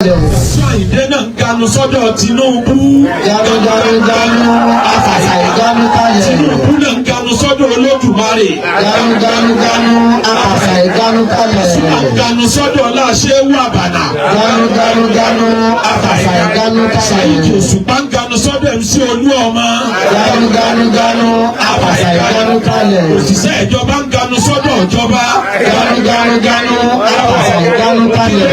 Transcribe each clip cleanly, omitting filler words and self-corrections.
Ìdè náà ń ganu sọ́dọ̀ Tinubu. Ganu afàfà ìganu kalẹ̀. Tinubu náà ń ganu sọ́dọ̀ Olódùmarè. Ganu afàfà ìganu kalẹ̀. Ganu sọ́dọ̀ Láṣẹ́wù Àbànà. Ganu afàfà ìganu kalẹ̀. Saheed Òṣùpá ń ganu sọ́dọ̀ MC Olúọmọ. Ganu afàfà ìganu kalẹ̀. Òṣìṣẹ́ ìjọba ń ganu sọ́dọ̀ ìjọba. Ganu afàfà ìganu kalẹ̀.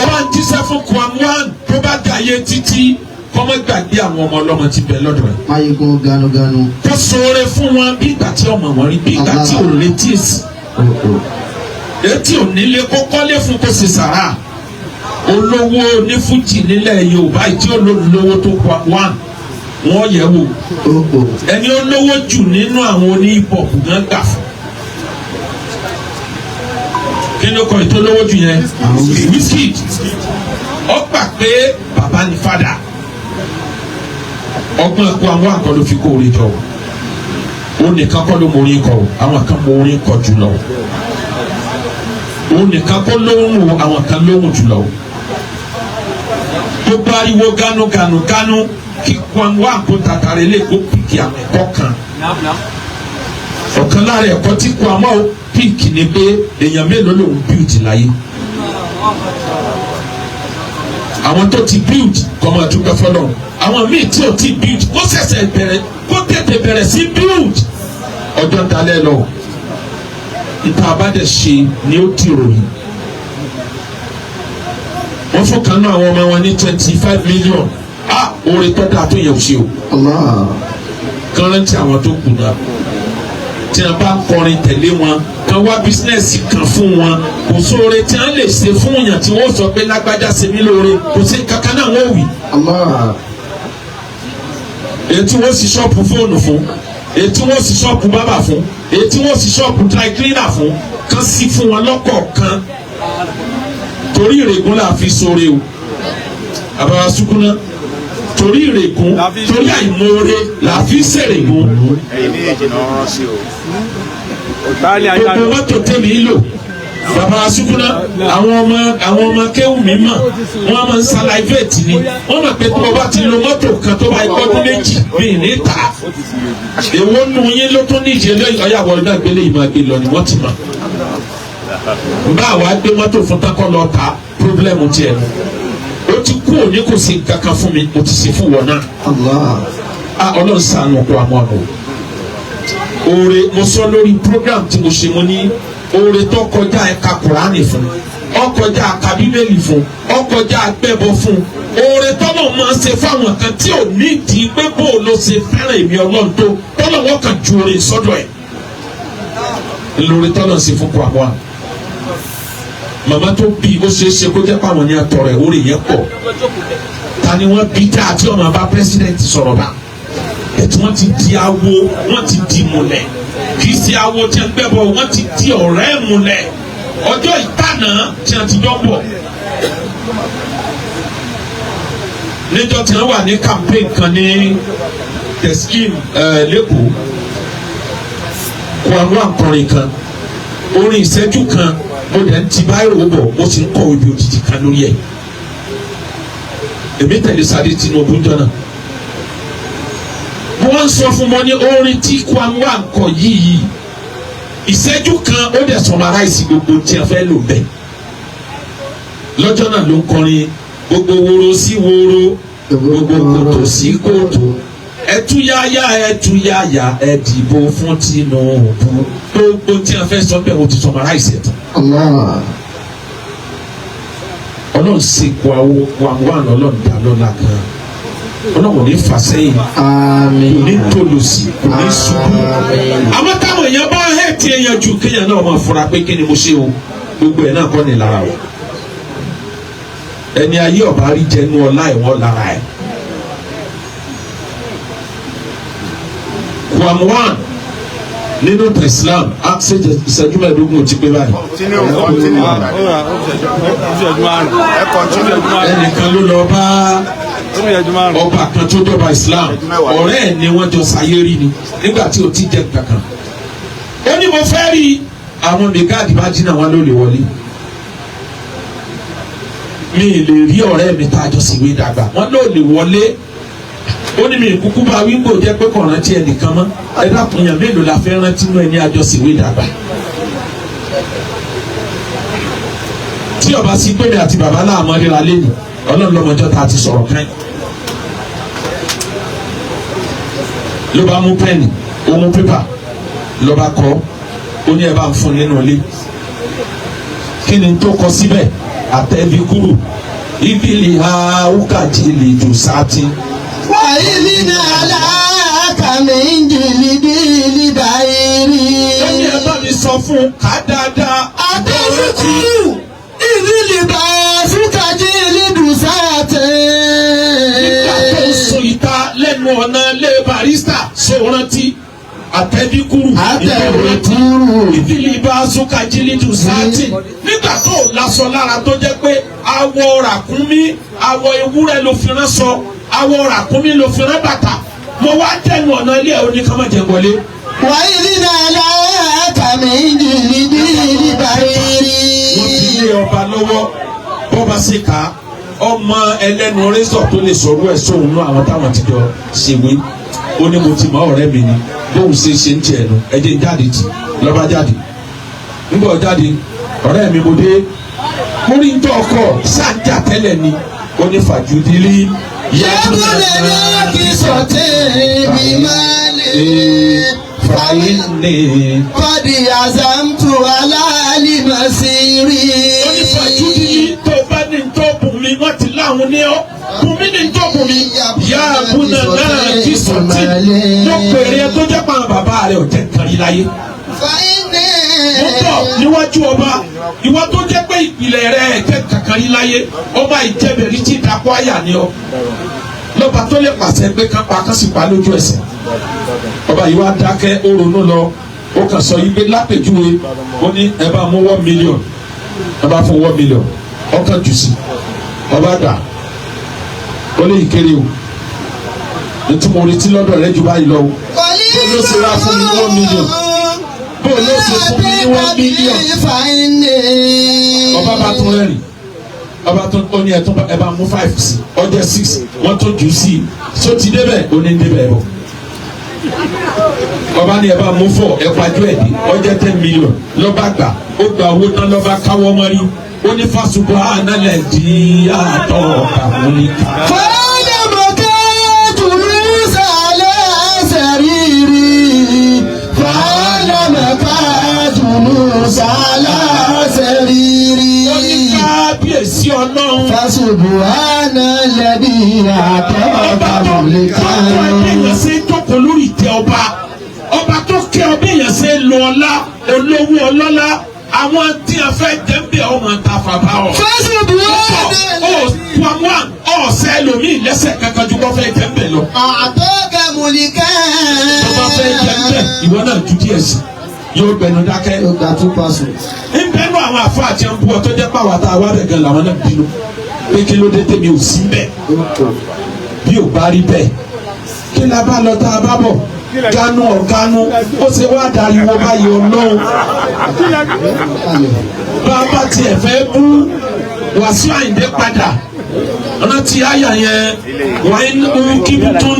Ẹ bá ń jíṣẹ́ fún Kwam1 tó bá dàyé títí kọ́mọ gbàgbé àwọn ọmọ ọlọ́mọ ti bẹ̀ lọ́dọ̀ rẹ̀. Máyégún ganu. Tó ṣoore fún wọn bí ìgbà tí ọmọ wọn rí bí ìgbà tí ò retí èsì. Etí ò nílé kó kọ́lé fún kó sì sàrà. Olówó onífújì nílẹ̀ Yorùbá tí ó lówó tó Kwam1 wọ́n yẹ̀ wò. Ẹni olówó jù nínú àwọn oní hip hop gan gbà fún. Kí ló kọ ìtòlówó jù yẹn? Wizkid. Ó gbà pé bàbá ni fada. Ọgbọ́n ẹ̀kọ́ àwọn àkọ́ ló fi kó orin jọ. Ó nìkan kọ́ ló mọ orin kọ o, àwọn kan mọ orin kọ jùlọ. Ó nìkan kọ́ lóhùn o, àwọn kan lóhùn jùlọ. Tó bá ariwo ganu kí Kwam1 kó tàtàrà ilé kó pìkì àwọn ẹ̀kọ́ kan. Ọ̀kan lára ẹ̀kọ́ tí Kwam1 pìkì ni pé èèyàn mélòó lòun build láyé. Àwọn tó ti build kọ́ máa dúpẹ́ fọlọ́. Àwọn míì tí ò ti build kó ṣẹ̀ṣẹ̀ bẹ̀rẹ̀ kó tètè bẹ̀rẹ̀ sí build. Ọjọ́ dalẹ̀ lọ. Ìta àbádẹ ṣe ni ó ti ròyìn. Wọ́n fún kan náà àwọn ọmọ wọn ní 25 million. Oore tó dáa tó yẹ ò ṣe o. Kán rántí àwọn tó kù náà. Tí a bá kọrin tẹ̀lé wọn kan wá bísínẹ́sì kan fún wọn kò sóore tí a lè ṣe fún yàn tí wọ́n sọ pé lágbájá ṣe mí lóore kò sí kankan náà wọ́n wì. Èyí tí wọ́n sì ṣọ́ọ̀pù fóònù fún èyí tí wọ́n sì ṣọ́ọ̀pù bábà fún èyí tí wọ́n sì ṣọ́ọ̀pù dry cleaner fún kan sí fún wọn lọ́kọ̀ọ̀kan torí ìrègùn là fi sóore o àbáwá sukuna torí ìrègùn torí àìmoore là fi ṣèrègùn. Gbogbo mọ́tò tẹ̀mí lò bàbá asukuna àwọn ọmọ kéwù mi mọ̀ wọ́n máa ń salivate ni wọ́n mọ̀ pé tó o bá ti lo mọ́tò kan tó bá ikọ́dún méjì bíi níta èwo nù yín ló tún ní ìṣẹ̀lẹ̀ ọ̀yàwó ọ̀dọ́ ìgbélé yìí máa gbé lọ ni wọ́n ti mọ̀ bá wa gbé mọ́tò fún takọ́ lọ ta pírọ́blẹ́mù tiẹ̀ o ti kú òní kò sí kankan fún mi o ti ṣe fún wọn náà Ọlọ́run ṣàánú kó àmọ́ ọ̀nà oore mo sọ lórí program tí mo ṣe mo ní oore tó kọjá ẹ̀ka Kùránì fún ọkọjá ẹ̀ka Bíbélì fún ọkọjá agbẹ́bọ fún oore tọ́lọ̀ máa ń ṣe fáwọn kan tí ò nídìí pé bó ló ṣe fẹ́ràn èmi Ọlọ́run tó tọ́lọ̀ wọ́n kàn ju oore sọ́dọ̀ ẹ̀ lórí tọ́lọ̀ ṣe fún Kwam1 màmá tó bí ó ṣeé ṣe kó jẹ́ pàwọn ní àtọ̀ rẹ̀ oore yẹn pọ̀ ta ni wọ́n bí tá àti ọmọ bá pírẹsidẹ̀ntì sọ̀rọ̀ bá ẹtù wọ́n ti di awo wọ́n ti di múlẹ̀ kì í ṣe awo tí wọ́n gbẹ́bọ̀ wọ́n ti di ọ̀rẹ́ múlẹ̀ ọjọ́ ìtànà tí wọ́n ti dọ́bọ̀ níjọ́ tí wọ́n wà ní campaign kan ní Teslim lẹ́kọ̀ọ́ Kwam1 kọrin kan orin ìṣẹ́jú kan mo dẹ̀ ń ti báyìí bọ̀ mo sì ń kọ́ ibi òjijì kan lórí ẹ̀ èmi tẹ̀lé sáré Tinubu jọ́nà wọ́n sọ fún mọ́ ní orin tí Kwam1 kọ yìí ìṣẹ́jú kan ó dẹ̀ summarize gbogbo tí a fẹ́ lò bẹ́ẹ̀ lọ́jọ́ náà ló ń kọrin gbogbo woro sí woro gbogbo kòtò sí kòtò ẹtúyáyá ẹ dìbò fún Tinubu gbogbo tí a fẹ́ sọ bẹ́ẹ̀ o ti summarize ẹ̀ tán. Ọlọ́run ṣe Kwam1 Ọlọ́run dá lọ́la kan Ọlọ́run ní fàsẹ́yìn kò ní tòlòsì kò ní ṣubú àmọ́ táwọn èèyàn bá hẹ́ẹ̀tì èèyàn jù kéèyàn náà máa fura pé kí ni mo ṣe o gbogbo ẹ̀ náà kọ́ ni lára o ẹni ayé ọba rí jẹnu ọlá ẹ̀wọ̀n lára ẹ̀ Kwam1 nínú Islam ṣe ìṣẹ́jú mẹ́ẹ̀ẹ́dógún ti pé báyìí. Ẹnìkan ló lọ bá ọba kan tó dọ̀ba Islam ọ̀rẹ́ ẹ̀ ni wọ́n jọ sáyé rí ni nígbà tí o ti jẹ́ kankan. Ó ní mo fẹ́ rí àwọn mẹ́gáàdì bá jìnnà wọn ló lè wọlé. mi lè rí ọ̀rẹ́ mi tá a jọ ṣèwé dàgbà wọ́n ló lè wọlé ó ní mi kúkú bá wíńgbò jẹ́ pé kò rántí ẹnìkan mọ́ ẹ dákun yàn mélòó la fẹ́ rántí mọ́ ẹni àjọ ṣèwé dàgbà. tí ọba sí pé mi àti bàbá náà mọ́ ríra lẹ́nu ọlọ́run lọ́mọjọ́ tá a ti sọ̀rọ̀ kẹ́yìn. ló bá mú pẹ́ẹ̀nì ó mú pépà ló bá kọ ó ní ẹ bá ń fún nínú ilé kí ni tó kọ síbẹ̀ àtẹ̀bí kúrò ibili ha ukaji lè jù sáàtì. wàyí nínú aláàkàmì ń jìnnì bíi báyìí. ó ní ẹ bá mi sọ fún ká dáadáa. àtẹ̀bí kúrò ibili báyìí fúkàjì lè jù sáàtì. nígbà tó ń sun ìta lẹ́nu ọ̀nà lé barista ṣòrántí àtẹ̀bí kúrò ìdílé bá sókà jílídù sáàtì nígbà tó lásọ lára tó jẹ́ pé awọ ràkúnmí awọ ewúrẹ́ ló fi rán sọ awọ ràkúnmí ló fi rán bàtà mo wá tẹnu ọ̀nà ilé ẹ̀ oníkàmájẹ wọlé. wàyí nínú aláàkàmì ń jìnnì bíi báyìí. wọ́n fi lé ọba lọ́wọ́ bọ́ba sì ká ọmọ ẹlẹ́nu rẹ́sọ̀ tó lè sọ̀rọ̀ ẹ̀ sóhun náà àwọn táwọn ti jọ ṣèwé ó ní mo ti mọ ọ̀rẹ́ mi ni bóun ṣe ń tiẹ̀ nu ẹ̀jẹ̀ jáde tì lọ́ba jáde nígbà jáde ọ̀rẹ́ mi mo dé mo rí ń tọ́ ọkọ̀ sáńjà tẹ́lẹ̀ ni ó ní fàjúdílé. yàgùnlẹ̀ náà kì í sọ̀tẹ́ mi máa lè fàyín ní. kọ́dí àzàmtù aláàlì màsírí. ó ní fàjúdílé tó bá ní tó bùn mi wọ́n ti láwọn ní ọ́ bùnmi ní tó bùnmi yá abúlé náà kì í sọ̀tì mo pèrè tó jẹ́ pa bàbá rẹ̀ ò jẹ́ kárí láyé. mo bọ̀ níwájú ọba ìwọ tó jẹ́ pé ìpìlẹ̀ rẹ̀ jẹ́ kàkàrí láyé ọba ìjẹ́bẹ̀rí tí ìdàpọ̀ àyà ni ọ lọ́ba tó lè pàṣẹ pé ká pa kásì pa lójú ẹsẹ̀ ọba yìí wá dákẹ́ ó ronú lọ ó kàn sọ yìí pé lápèjúwe ó ní ẹ bá mú 1 million ẹ bá fún 1 million ọkàn jù sí ọba dà ó lè kéré o ètò mo retí lọ́dọ̀ rẹ jù báyìí lọ o bó ló ṣe wá fún mi ní 1 million bó ló ṣe fún mi ní 1 million ọba bá tún rẹ́rìn ọba tó ó ní ẹ bá mú 5 sí ọjọ́ 6 wọ́n tó jù sí so ti débẹ̀ ó ní débẹ̀ bọ̀ ọba ní ẹ bá mú 4 ẹ pàjọ́ ẹ̀ dé ọjọ́ 10 million lọ́ba gbà ó gba owó tán lọ́ba káwọ́ mọ́rí ó ní fásùgbọ́ ànálẹ̀ di àtọ̀ kàmúlíkà. fàdàmọ́kẹ́ tùrúsà lẹ́sẹ̀rìrì fàdàmọ́kẹ́ tùrúsà lẹ́sẹ̀rìrì. ó ní kábíyèsí ọlọ́run. fásùgbọ́ ànálẹ̀ di àtọ̀ kàmúlíkà. ọba èèyàn ṣe jókòó lórí ìtẹ́ ọba ọba tó kẹ́ ọba èèyàn ṣe lọ ọlá olówó ọlọ́lá àwọn tí a fẹ́ jẹ́ǹbẹ̀ ọmọ ta fàbá ọ. fásùgbọ́ ànálẹ̀ ọ̀sẹ̀ lomi lẹ́sẹ̀ kankan ju kọ́ fẹ́ jẹ́ǹbẹ̀ lọ. àtọ̀ kàmúlíkà. ọba fẹ́ jẹ́ǹbẹ̀ ìwọ náà ju díẹ̀ sí yóò gbẹnu dákẹ́. ó ga 2%. ń bẹ́nu àwọn afọ àti ẹnbú ọ tó jẹ́ pàwọ́ àtàwọn wà bẹ̀ gan làwọn náà bínú pé kí ló dé tèmi ò sí bẹ́ẹ̀ bí ò bá rí bẹ́ẹ̀ kí la bá lọ tá a bá bọ̀ ganu ọ̀ganu ó ṣe wá dariwo báyìí ọlọ́run bàbá tiẹ̀ fẹ́ bú Wàsíù Àyìndé padà ọ̀nà tí àyà yẹn wàá ń kíbutún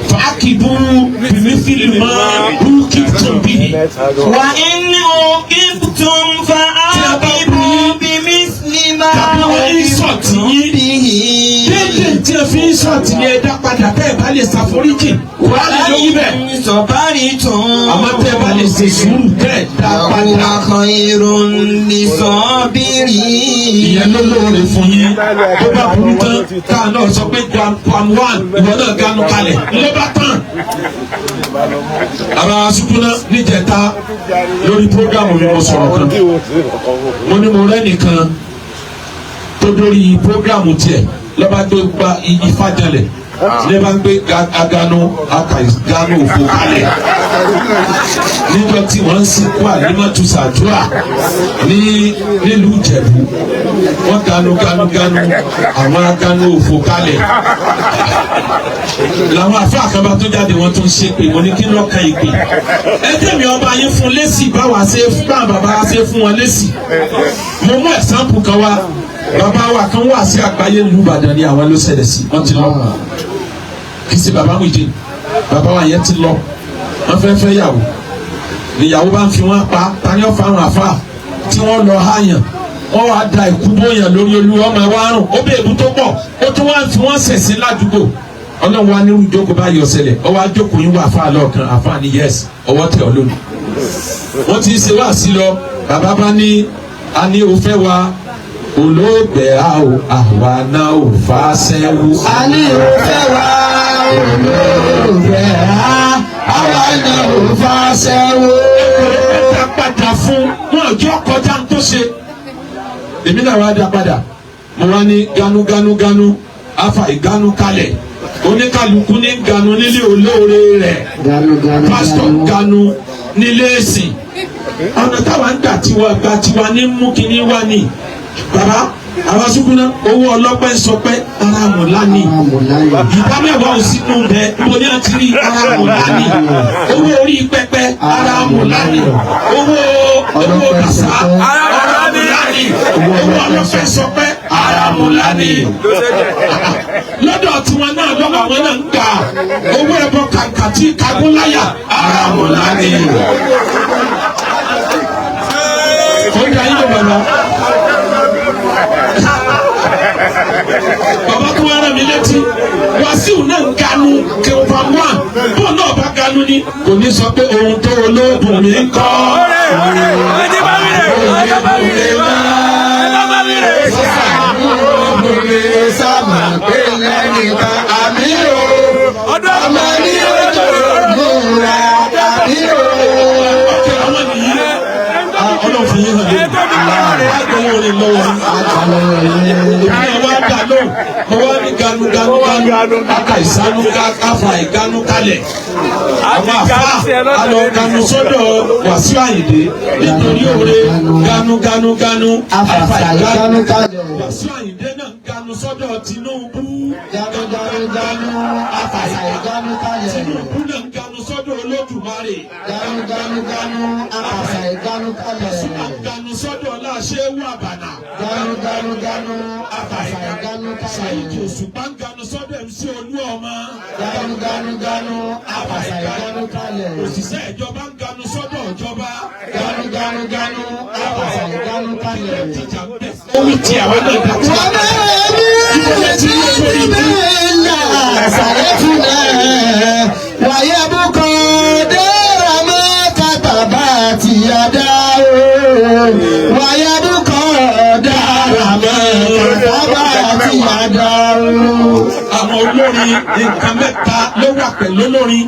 fàákìbú bìmífìlì máa ń kíbutún bí. wà ní òkìbùtùm fàákìbú bìmífìlì máa ń kíbutún bí. déédéé tí a fi ń sọ̀tì ní ẹ̀dá padà bẹ́ẹ̀ bá lè ṣàforíjì wàá lè lóyún bẹ́ẹ̀. sọ̀bárì tún. àmọ́ tẹ́ bá lè ṣe sùúrù bẹ́ẹ̀ dá padà. àwọn irun ní sọ́bìrì. ìyẹn ló lóore fún yín tó bá burú tán káà náà sọ pé guam 1 ìwọ náà ganu kalẹ̀ ló bá tán. àbá sukuna níjẹta lórí programu mi mo sọ̀rọ̀ kan mo ní mo rẹ́ nìkan tó dórí programu tiẹ̀ lọ́ba tó gba ifá jalè lẹ́bà ń gbé aganu akàganu òfò kalẹ̀ níjọ́ tí wọ́n ń sìnkú àlímọ́tò sàdúrà nílùú Ìjẹ̀bú wọ́n ganu àwọn aganu òfò kalẹ̀ làwọn afá àkàbà tó jáde wọ́n tún ṣe pé wọ́n ní kí lọ́ọ́ ka ìpè ẹjẹ́ mi ọba yín fún lẹ́sì báwa ṣe fún bàbá wa ṣe fún wọn lẹ́sì mo mú ẹ̀sánpù kan wá bàbá wa kan wà sí àgbáyé ìlú Ìbàdàn ni àwọn ló ṣẹlẹ̀ sí wọ́n ti lọ kì í ṣe bàbá Muyideen bàbá wa yẹn ti lọ wọ́n fẹ́ fẹ́ yàwó ìyàwó bá ń fi wọ́n pa tani ọ̀fà àwọn àfa tí wọ́n lọ háyàn wọ́n wá da ìkú bóyàn lórí olúwa ọmọ ẹ̀wá rùn ó bẹ èbú tó pọ̀ ó tún wá ń fi wọ́n ṣẹ̀sìn ládùúgbò ọlọ́run wa nírú ìjókòó bá yọ ṣẹlẹ̀ ọwọ́ àjókòó yín wà fáà lọ́ọ̀kan àfa ni yẹ́sì ọwọ́ tẹ̀ ọ́ lónìí wọ́n ti ṣe wá sí lọ bàbá bá ní a ní o fẹ́ wa olóògbé a ò àwa náà ò fà sẹ́wó. a ní o fẹ́ wa olóògbé a àwa náà ò fà sẹ́wó. ẹ dá padà fún wọn ọjọ́ kọjá ń tó ṣe èmi náà wá dá padà mo wá ní ganu afa ìganu kalẹ̀ oníkàlùkù ní ganu nílé olóore rẹ̀ pásítọ̀ ganu nílé èsì ọ̀nà táwa ń gbà tiwa ní mú kínní wá ní bàbá àwọn sukuna owó ọlọ́pẹ́ sọpẹ́ ara mọ̀lá ni ìdá mẹ́wàá ò sínú bẹ́ẹ̀ níbo ni a ti rí ara mọ̀lá ni owó orí pẹpẹ ara mọ̀lá ni owó kàsá ara mọ̀lá ni owó ọlọ́pẹ́ sọpẹ́ ara mọ̀lá ni lọ́dọ̀ tiwọn náà lọ́wọ́ àwọn náà ń gbà owó ẹbọ kàǹkà tí kagúnláyà ara mọ̀lá ni. ó yà yín lọ bàbá. Bàbá tó wá rán mi létí Wàsíù náà ń ganu kẹwàá wà bó náà bá ganu ni kò ní sọ pé ohun tó olóògùn mi ń kọ́. Sábà pé lẹ́nìkan àmì o, ọmọ ní ojú múra àmì o. Ọ̀kẹ́ àwọn nìyí ọlọ́run fi yín hàn lé agbọ̀wọ́ rẹ̀ lọ́wọ́ ìpínlẹ̀ wa dà lóhùn mo wá ní ganu aka ìsánú káfa ìganu kalẹ̀ àwọn àfa alọ ganu sọ́dọ̀ Wàsíù Àyìndé nítorí òre ganu afa ìganu Wàsíù Àyìndé náà ganu sọ́dọ̀ Tinubu Ganu afa ìganu kalẹ̀. Tinubu náà ganu sọ́dọ̀ Olódùmarè Ganu afa ìganu kalẹ̀. ganu sọ́dọ̀ Láṣẹ́wù Àbànà Ganu afa ìganu kalẹ̀. Saheed Òṣùpá ganu sọ́dọ̀ MC Olúọmọ Ganu afa ìganu kalẹ̀. òṣìṣẹ́ ìjọba ń ganu sọ́dọ̀ ìjọba Ganu afa ìganu kalẹ̀. ó wí tí àwọn náà dá tí Wọ́n bẹ̀rẹ̀ bí ẹni bẹ́ẹ̀ là sàrẹ́tùnà wáyé bukọ̀ dẹ́rẹ́ mọ́ kàtàbà ti yàdá o. Wáyé bukọ̀ dẹ́rẹ́ mọ́ kàtàbà ti yàdá o. àwọn olórin nǹkan mẹ́ta ló wà pẹ̀lú olórin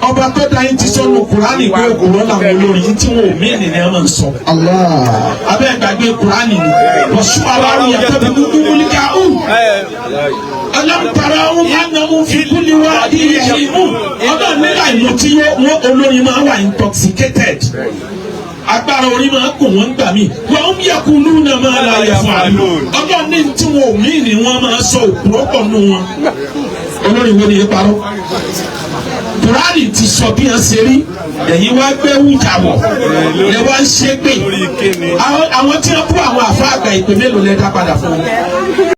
ọba tó dá yín ti sọnù Kùránì pé ògùrọ̀ làwọn olórin tí wọn ò mí ènìyàn ẹ máa ń sọ. abẹ́ ìgbàgbé Kùránì ni bọ̀sùn aláwọ̀ yẹn tó bí gbogbo wúlíkà ó alámùtara ó ánàmú fi kúlí wá ìyẹ̀ ìmú ọba nílà ìlú tí wọ́n olórin máa wà intoxicated agbára orí máa kò wọ́n gbà mí wọ́n ń yẹ kúlú náà máa la yẹ fún àlọ́ ọba ní tí wọn ò mí ni wọ́n máa sọ òkúrọ́ pọ̀ nù wọn olórin wo ni yẹ parọ́ Kùránì ti sọ bí wọn ṣe rí ẹ̀yin wá gbé wújàbọ̀ lẹ wá ń ṣe pé àwọn tí wọn bú àwọn àfa àgbà ìpè mélòó lẹ dá padà fún wọn